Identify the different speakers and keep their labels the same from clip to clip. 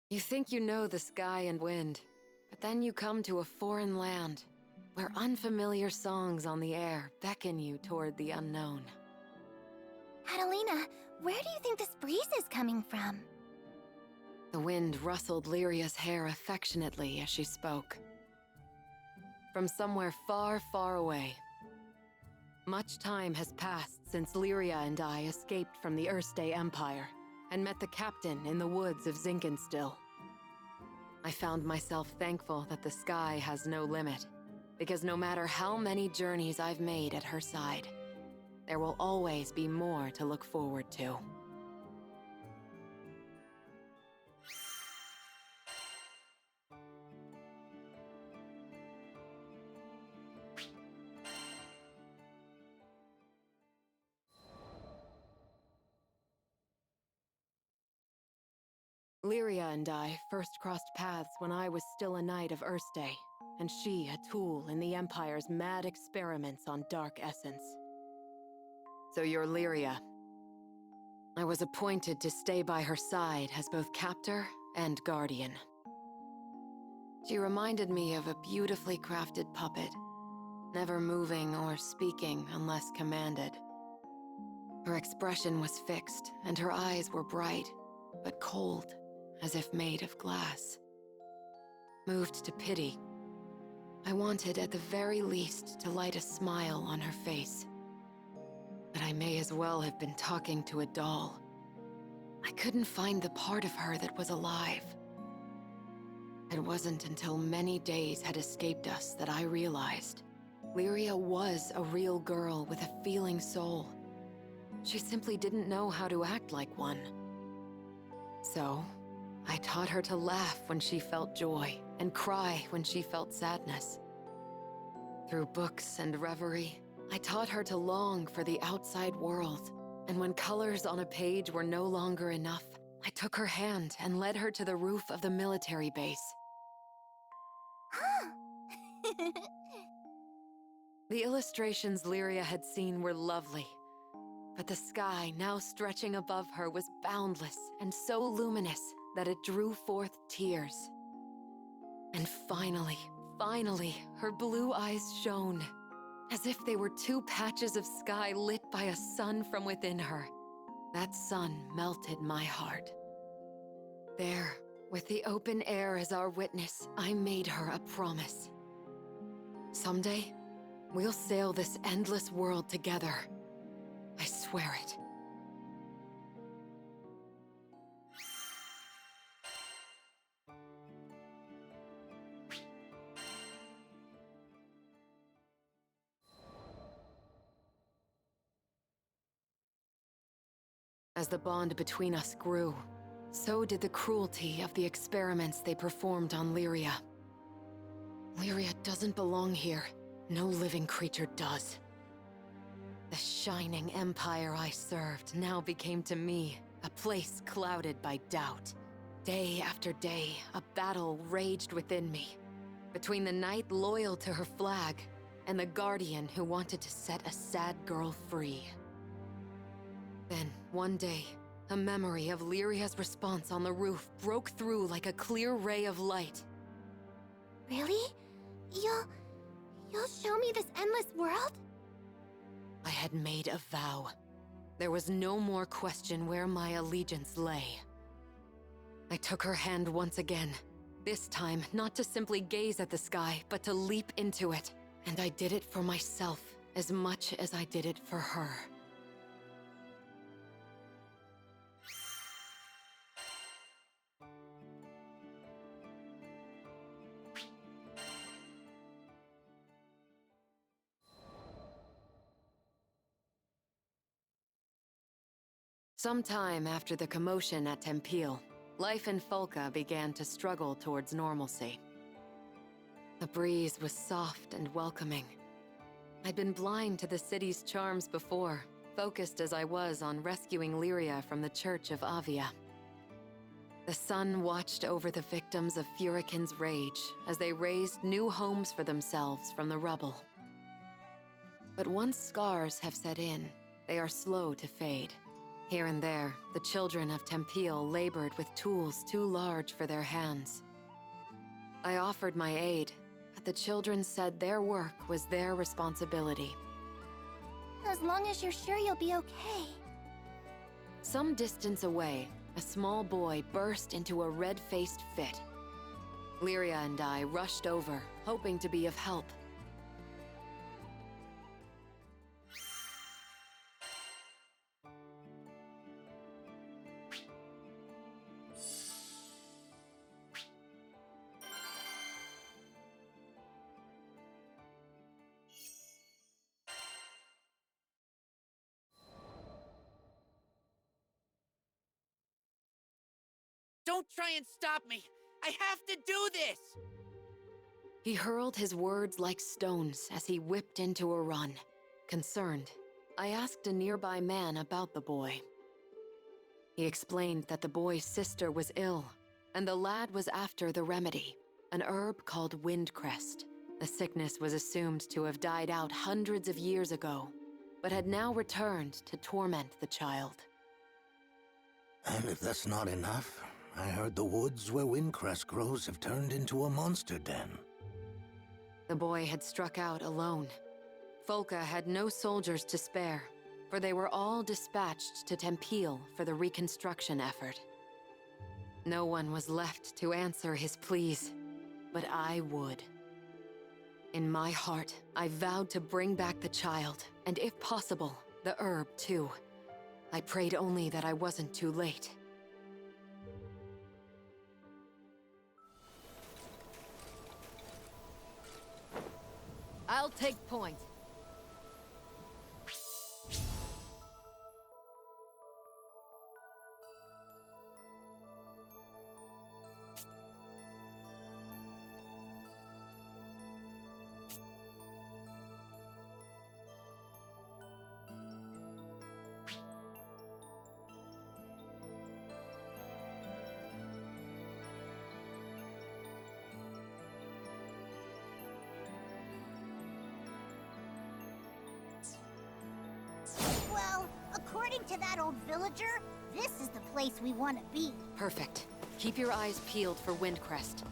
Speaker 1: You think you know the sky and wind, but then you come to a foreign land where unfamiliar songs on the air beckon you toward the unknown.
Speaker 2: Katalina, where do you think this breeze is coming from?
Speaker 1: The wind rustled Lyria's hair affectionately as she spoke. From somewhere far, far away. Much time has passed since Lyria and I escaped from the Erste Empire and met the captain in the woods of Zinkenstill. I found myself thankful that the sky has no limit, because no matter how many journeys I've made at her side, there will always be more to look forward to. Lyria and I first crossed paths when I was still a knight of Erste, and she a tool in the Empire's mad experiments on dark essence. So you're Lyria. I was appointed to stay by her side as both captor and guardian. She reminded me of a beautifully crafted puppet, never moving or speaking unless commanded. Her expression was fixed, and her eyes were bright, but cold, as if made of glass. Moved to pity, I wanted at the very least to light a smile on her face. But I may as well have been talking to a doll. I couldn't find the part of her that was alive. It wasn't until many days had escaped us that I realized Lyria was a real girl with a feeling soul. She simply didn't know how to act like one. So, I taught her to laugh when she felt joy and cry when she felt sadness. Through books and reverie, I taught her to long for the outside world, and when colors on a page were no longer enough, I took her hand and led her to the roof of the military base. The illustrations Lyria had seen were lovely, but the sky now stretching above her was boundless and so luminous that it drew forth tears. And finally, her blue eyes shone, as if they were two patches of sky lit by a sun from within her. That sun melted my heart. There, with the open air as our witness, I made her a promise. Someday, we'll sail this endless world together. I swear it. As the bond between us grew, so did the cruelty of the experiments they performed on Lyria. Lyria doesn't belong here. No living creature does. The shining empire I served now became to me a place clouded by doubt. Day after day, a battle raged within me, between the knight loyal to her flag and the guardian who wanted to set a sad girl free. Then, one day, a memory of Lyria's response on the roof broke through like a clear ray of light.
Speaker 2: Really? You'll show me this endless world?
Speaker 1: I had made a vow. There was no more question where my allegiance lay. I took her hand once again, this time not to simply gaze at the sky, but to leap into it. And I did it for myself as much as I did it for her. Sometime after the commotion at Tempil, life in Folca began to struggle towards normalcy. The breeze was soft and welcoming. I'd been blind to the city's charms before, focused as I was on rescuing Lyria from the Church of Avia. The sun watched over the victims of Furikin's rage as they raised new homes for themselves from the rubble. But once scars have set in, they are slow to fade. Here and there, the children of Tempeal labored with tools too large for their hands. I offered my aid, but the children said their work was their responsibility.
Speaker 2: As long as you're sure you'll be okay.
Speaker 1: Some distance away, a small boy burst into a red-faced fit. Lyria and I rushed over, hoping to be of help.
Speaker 3: Don't try and stop me! I have to do this!
Speaker 1: He hurled his words like stones as he whipped into a run. Concerned, I asked a nearby man about the boy. He explained that the boy's sister was ill, and the lad was after the remedy, an herb called windcrest. The sickness was assumed to have died out hundreds of years ago, but had now returned to torment the child.
Speaker 4: And if that's not enough, I heard the woods where windcrest grows have turned into a monster den.
Speaker 1: The boy had struck out alone. Folka had no soldiers to spare, for they were all dispatched to Tempeal for the reconstruction effort. No one was left to answer his pleas, but I would. In my heart, I vowed to bring back the child, and if possible, the herb too. I prayed only that I wasn't too late. I'll take point.
Speaker 2: Well, according to that old villager, this is the place we want to be.
Speaker 1: Perfect. Keep your eyes peeled for Windcrest.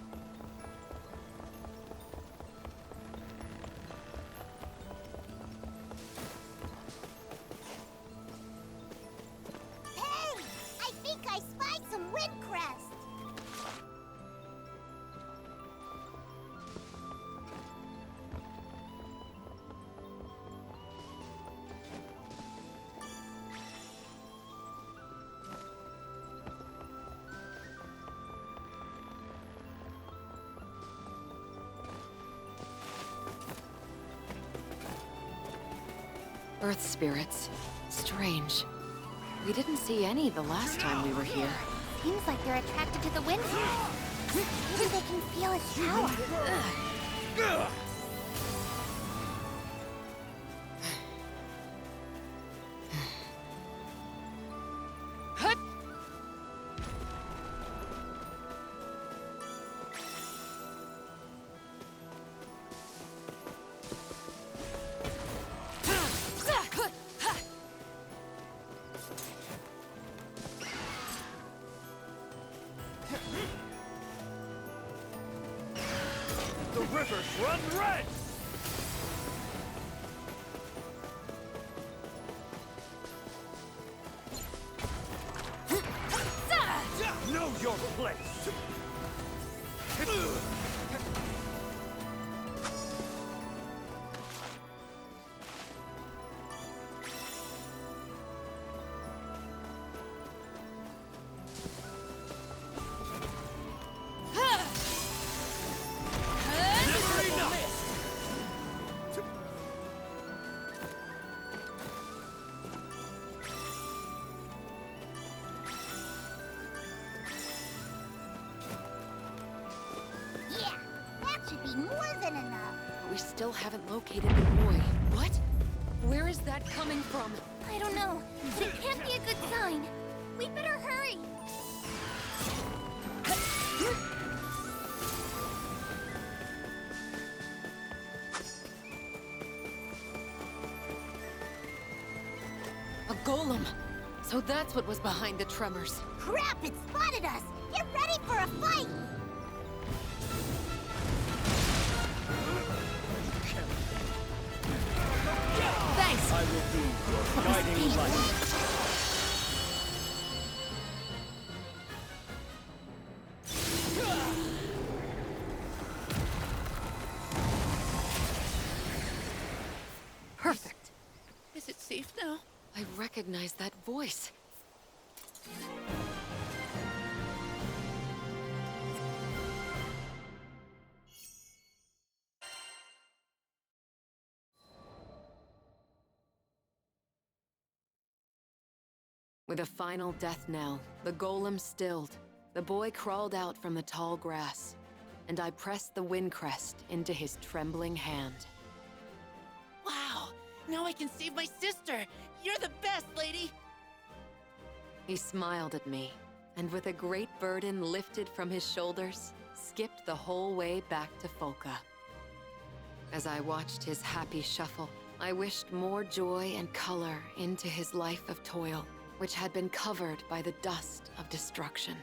Speaker 2: Hey! I think I spy some windcrest!
Speaker 1: Earth spirits. Strange. We didn't see any the last time we were here.
Speaker 2: Seems like they're attracted to the windcrest. Maybe they can feel its power.
Speaker 3: The rivers run red! Know your place!
Speaker 2: Yeah, that should be more than enough.
Speaker 1: We still haven't located the boy. What? Where is that coming from?
Speaker 2: I don't know, but it can't be a good sign. We better hurry.
Speaker 1: A golem! So that's what was behind the tremors.
Speaker 2: Crap, it spotted us! Get ready for a fight!
Speaker 1: Thanks!
Speaker 5: I will be your guiding light.
Speaker 1: Perfect.
Speaker 3: Is it safe now?
Speaker 1: I recognize that voice. With a final death knell, the golem stilled. The boy crawled out from the tall grass, and I pressed the wind crest into his trembling hand.
Speaker 3: Wow! Now I can save my sister! You're the best, lady!
Speaker 1: He smiled at me, and with a great burden lifted from his shoulders, skipped the whole way back to Folka. As I watched his happy shuffle, I wished more joy and color into his life of toil, which had been covered by the dust of destruction.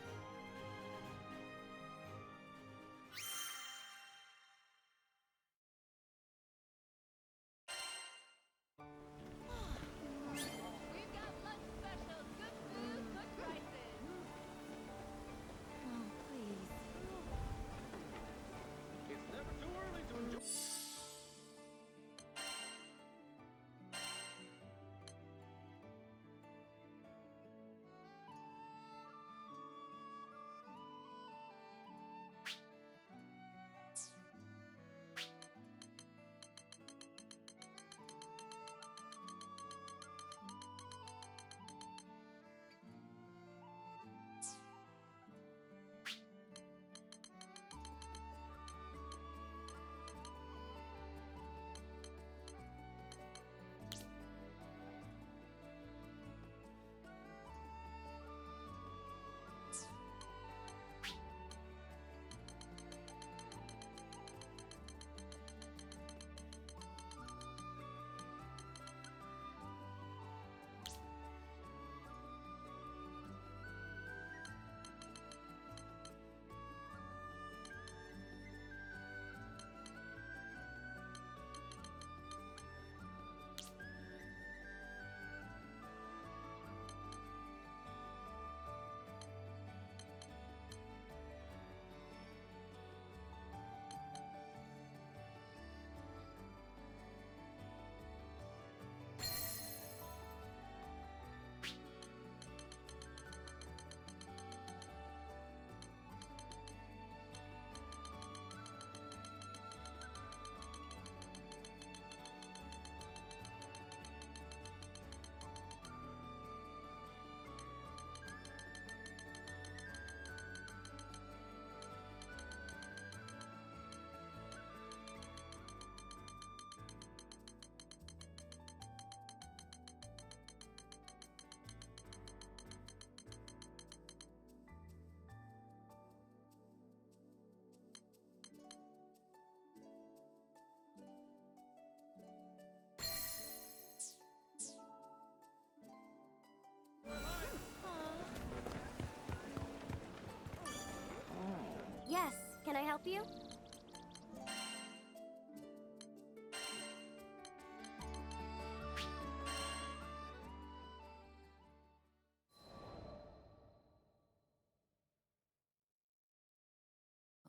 Speaker 2: Yes, can I help you?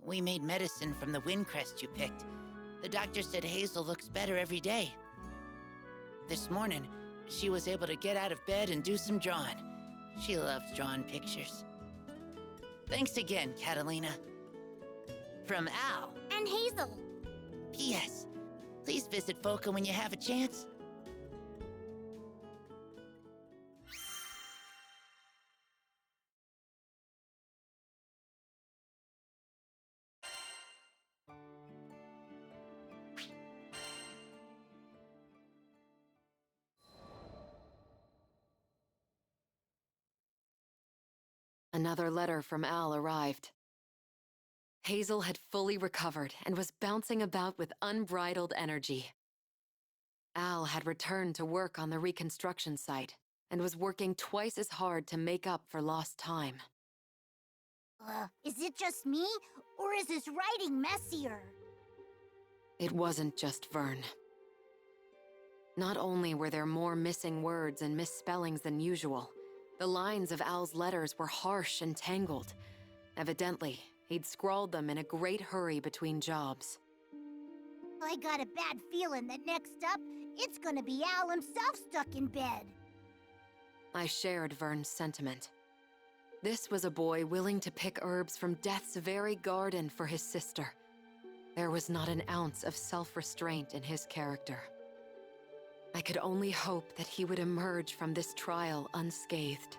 Speaker 3: We made medicine from the wind crest you picked. The doctor said Hazel looks better every day. This morning, she was able to get out of bed and do some drawing. She loves drawing pictures. Thanks again, Katalina. From Al.
Speaker 2: And Hazel.
Speaker 3: P.S. Please visit Folka when you have a chance.
Speaker 1: Another letter from Al arrived. Hazel had fully recovered and was bouncing about with unbridled energy. Al had returned to work on the reconstruction site, and was working twice as hard to make up for lost time.
Speaker 2: Is it just me, or is his writing messier?
Speaker 1: It wasn't just Vern. Not only were there more missing words and misspellings than usual, the lines of Al's letters were harsh and tangled. Evidently, he'd scrawled them in a great hurry between jobs.
Speaker 2: I got a bad feeling that next up, it's gonna be Al himself stuck in bed.
Speaker 1: I shared Vern's sentiment. This was a boy willing to pick herbs from death's very garden for his sister. There was not an ounce of self-restraint in his character. I could only hope that he would emerge from this trial unscathed.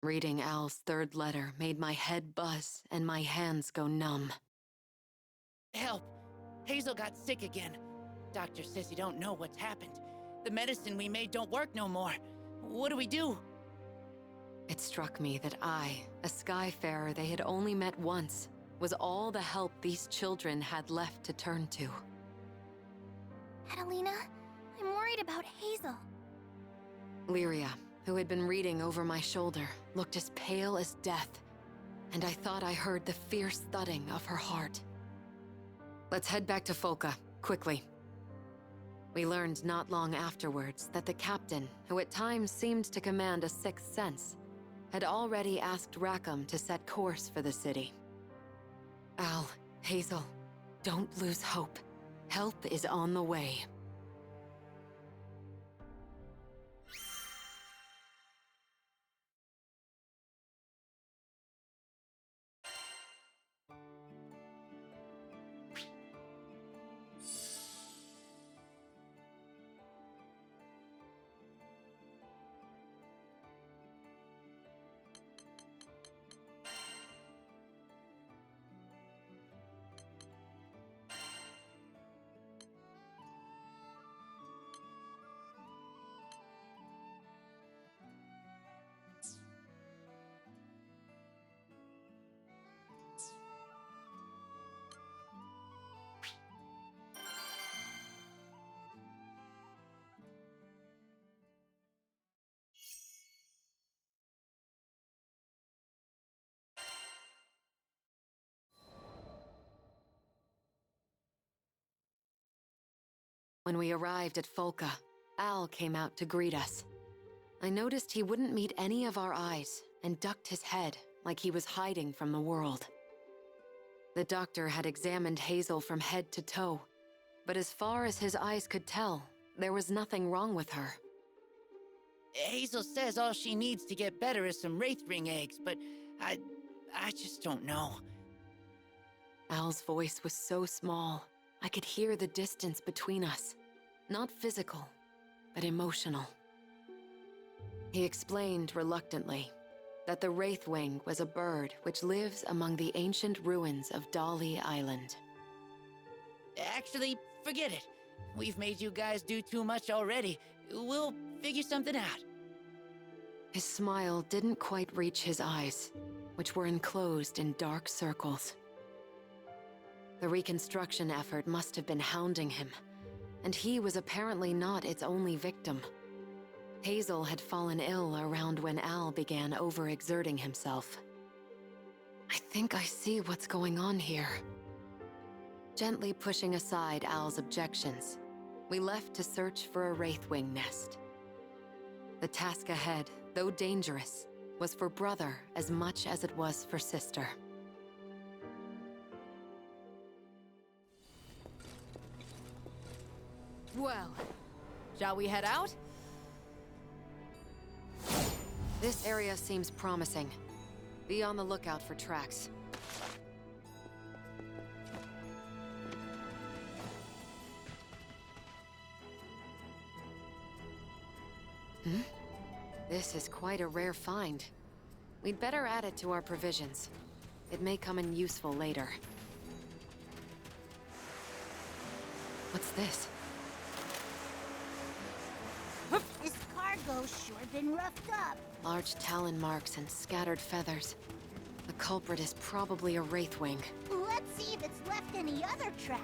Speaker 1: Reading Al's third letter made my head buzz and my hands go numb.
Speaker 3: Help! Hazel got sick again. Doctor says you don't know what's happened. The medicine we made don't work no more. What do we do?
Speaker 1: It struck me that I, a Skyfarer they had only met once, was all the help these children had left to turn to.
Speaker 2: Katalina, I'm worried about Hazel.
Speaker 1: Lyria, who had been reading over my shoulder, looked as pale as death, and I thought I heard the fierce thudding of her heart. Let's head back to Folka, quickly. We learned not long afterwards that the captain, who at times seemed to command a sixth sense, had already asked Rackham to set course for the city. Al, Hazel, don't lose hope. Help is on the way. When we arrived at Folka, Al came out to greet us. I noticed he wouldn't meet any of our eyes and ducked his head like he was hiding from the world. The doctor had examined Hazel from head to toe, but as far as his eyes could tell, there was nothing wrong with her.
Speaker 3: Hazel says all she needs to get better is some Wraithring eggs, but I just don't know.
Speaker 1: Al's voice was so small, I could hear the distance between us. Not physical, but emotional. He explained reluctantly that the Wraithwing was a bird which lives among the ancient ruins of Dolly Island.
Speaker 3: Actually, forget it. We've made you guys do too much already. We'll figure something out.
Speaker 1: His smile didn't quite reach his eyes, which were enclosed in dark circles. The reconstruction effort must have been hounding him, and he was apparently not its only victim. Hazel had fallen ill around when Al began overexerting himself. I think I see what's going on here. Gently pushing aside Al's objections, we left to search for a Wraithwing nest. The task ahead, though dangerous, was for brother as much as it was for sister.
Speaker 6: Well, shall we head out?
Speaker 1: This area seems promising. Be on the lookout for tracks. This is quite a rare find. We'd better add it to our provisions. It may come in useful later. What's this?
Speaker 2: This cargo's sure been roughed up.
Speaker 1: Large talon marks and scattered feathers. The culprit is probably a wraithwing.
Speaker 2: Let's see if it's left any other tracks.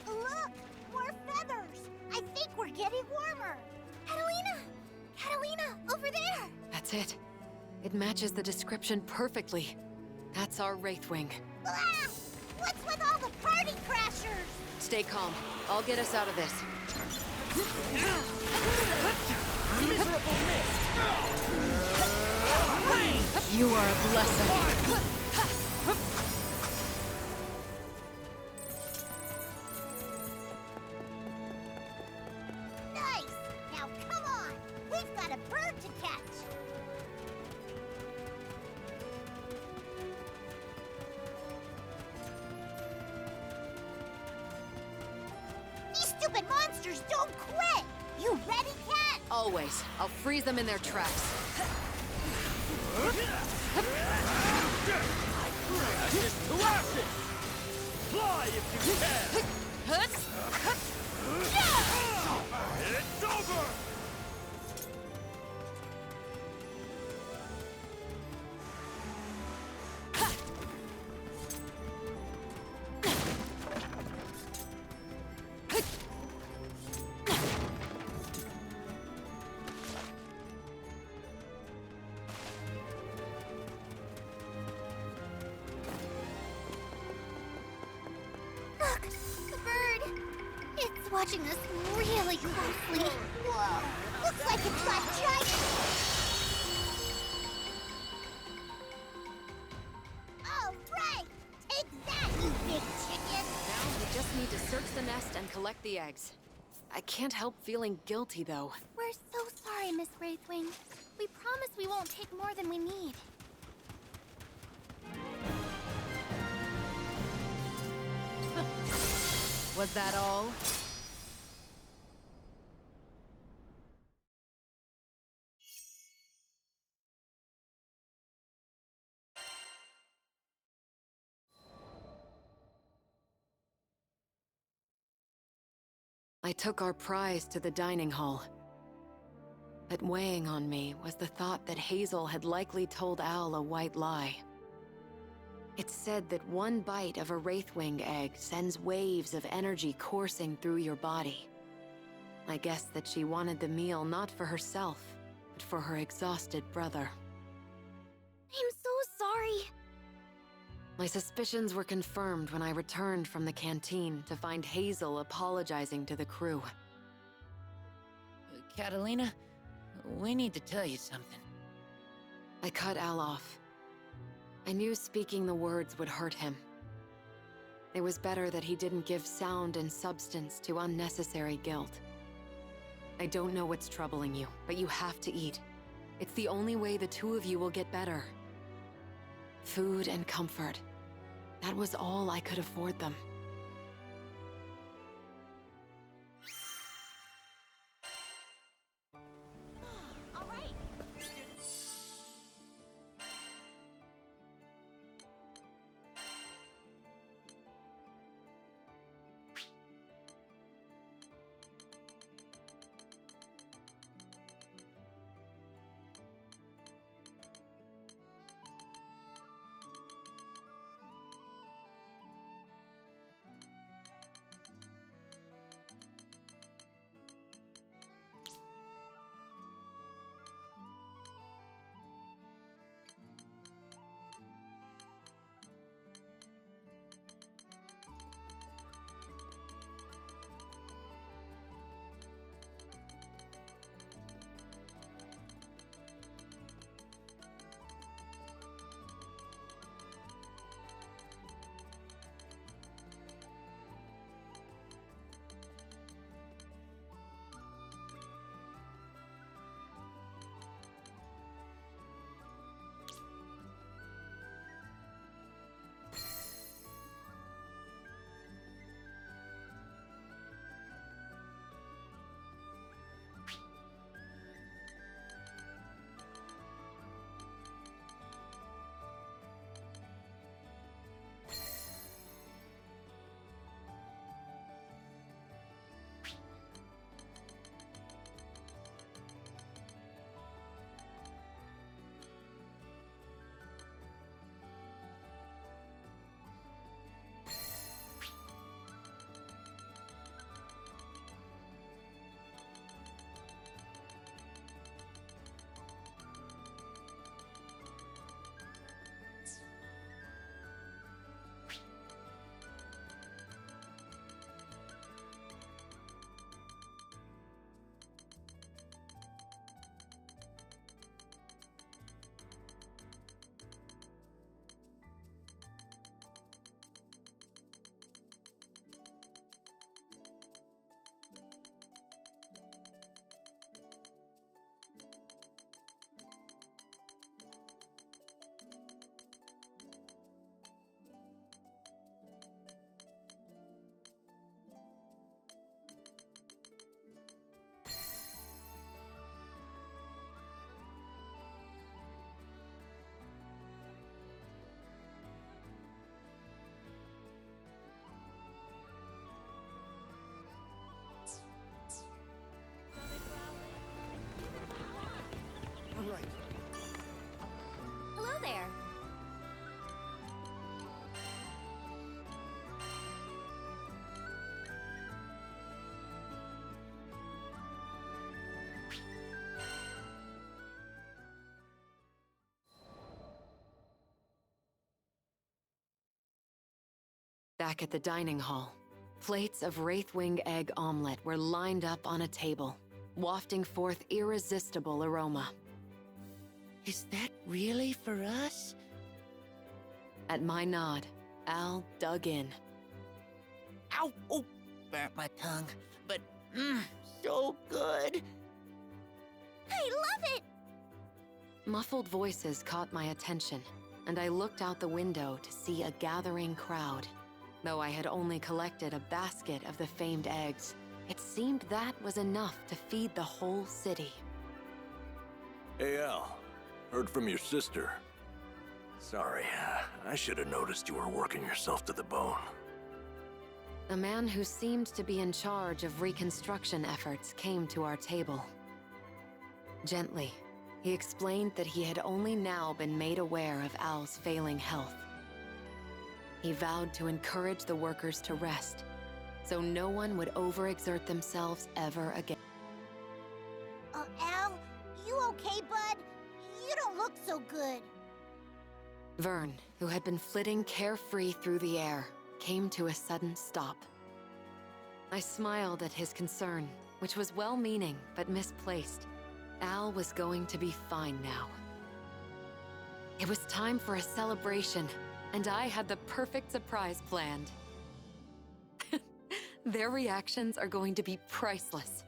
Speaker 2: Look! More feathers! I think we're getting warmer! Katalina! Katalina! Over there!
Speaker 1: That's it. It matches the description perfectly. That's our wraithwing.
Speaker 2: Ah! What's with all the party crashers?
Speaker 1: Stay calm. I'll get us out of this.
Speaker 5: Miserable mist!
Speaker 1: You are a blessing.
Speaker 2: Nice! Now come on! We've got a bird to catch! These stupid monsters don't quit! You ready, Cat?
Speaker 1: Always. I'll freeze them in their tracks.
Speaker 5: Ashes to ashes! Fly if you can! It's over!
Speaker 2: Look! The bird! It's watching us really closely. Whoa! Looks like it's got giant... All right! Take that, you big chicken!
Speaker 1: Now we just need to search the nest and collect the eggs. I can't help feeling guilty, though.
Speaker 2: We're so sorry, Miss Wraithwing. We promise we won't take more than we need.
Speaker 6: Was that all?
Speaker 1: I took our prize to the dining hall. But weighing on me was the thought that Hazel had likely told Al a white lie. It said that one bite of a wraithwing egg sends waves of energy coursing through your body. I guessed that she wanted the meal not for herself, but for her exhausted brother.
Speaker 2: I'm so sorry.
Speaker 1: My suspicions were confirmed when I returned from the canteen to find Hazel apologizing to the crew.
Speaker 3: Katalina, we need to tell you something.
Speaker 1: I cut Al off. I knew speaking the words would hurt him. It was better that he didn't give sound and substance to unnecessary guilt. I don't know what's troubling you, but you have to eat. It's the only way the two of you will get better. Food and comfort. That was all I could afford them.
Speaker 2: All right.
Speaker 1: Back at the dining hall, plates of wraithwing egg omelet were lined up on a table, wafting forth irresistible aroma.
Speaker 3: Is that really for us?
Speaker 1: At my nod, Al dug in.
Speaker 3: Ow! Oh, burnt my tongue. But, so good.
Speaker 2: I love it!
Speaker 1: Muffled voices caught my attention, and I looked out the window to see a gathering crowd. Though I had only collected a basket of the famed eggs, it seemed that was enough to feed the whole city.
Speaker 5: Hey, Al. Heard from your sister. Sorry, I should have noticed you were working yourself to the bone.
Speaker 1: A man who seemed to be in charge of reconstruction efforts came to our table. Gently, he explained that he had only now been made aware of Al's failing health. He vowed to encourage the workers to rest, so no one would overexert themselves ever again.
Speaker 2: Al, you okay, bud? You don't look so good.
Speaker 1: Vern, who had been flitting carefree through the air, came to a sudden stop. I smiled at his concern, which was well-meaning but misplaced. Al was going to be fine now. It was time for a celebration, and I had the perfect surprise planned. Their reactions are going to be priceless.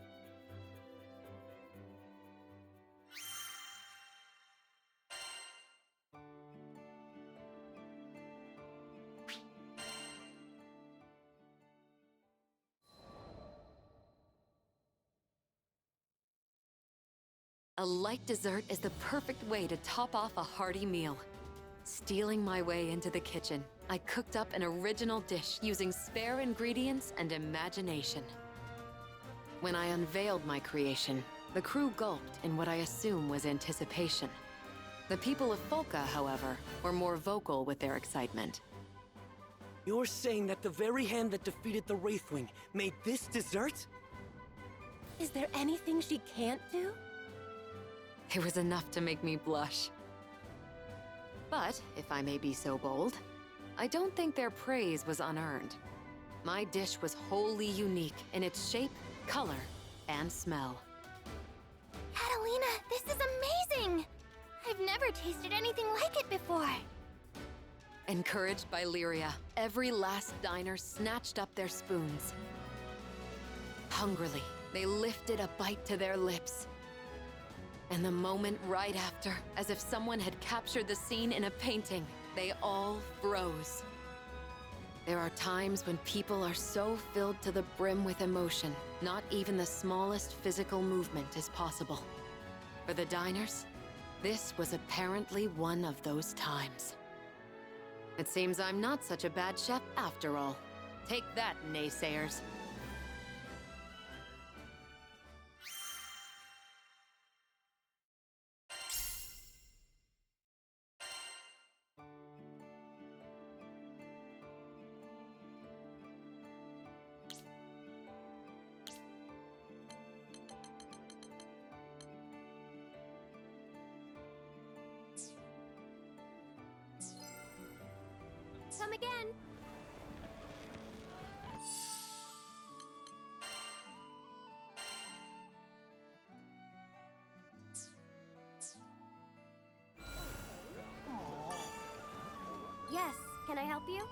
Speaker 1: A light dessert is the perfect way to top off a hearty meal. Stealing my way into the kitchen, I cooked up an original dish using spare ingredients and imagination. When I unveiled my creation, the crew gulped in what I assume was anticipation. The people of Folka, however, were more vocal with their excitement.
Speaker 7: You're saying that the very hand that defeated the Wraithwing made this dessert?
Speaker 6: Is there anything she can't do?
Speaker 1: It was enough to make me blush. But, if I may be so bold, I don't think their praise was unearned. My dish was wholly unique in its shape, color, and smell.
Speaker 2: Katalina, this is amazing! I've never tasted anything like it before.
Speaker 1: Encouraged by Lyria, every last diner snatched up their spoons. Hungrily, they lifted a bite to their lips. And the moment right after, as if someone had captured the scene in a painting, they all froze. There are times when people are so filled to the brim with emotion, not even the smallest physical movement is possible. For the diners, this was apparently one of those times. It seems I'm not such a bad chef after all. Take that, naysayers.
Speaker 2: Come again. Yes, can I help you?